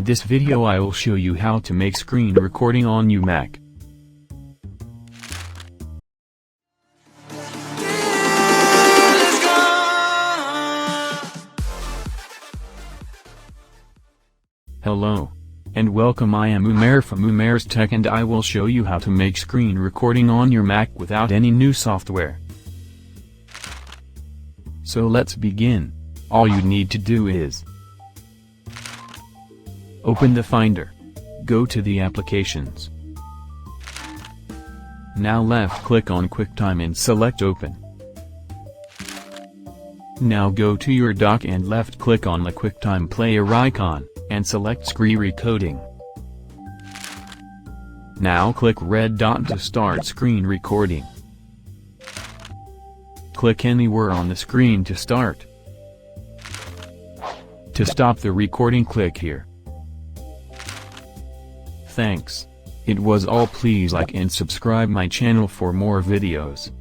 In this video I will show you how to make screen recording on your Mac. Hello. And welcome, I am Umair from Umair's Tech and I will show you how to make screen recording on your Mac without any new software. So let's begin. All you need to do is open the Finder. Go to the Applications. Now left-click on QuickTime and select Open. Now go to your dock and left-click on the QuickTime player icon, and select Screen Recording. Now click red dot to start screen recording. Click anywhere on the screen to start. To stop the recording, click here. Thanks. It was all. Please like and subscribe my channel for more videos.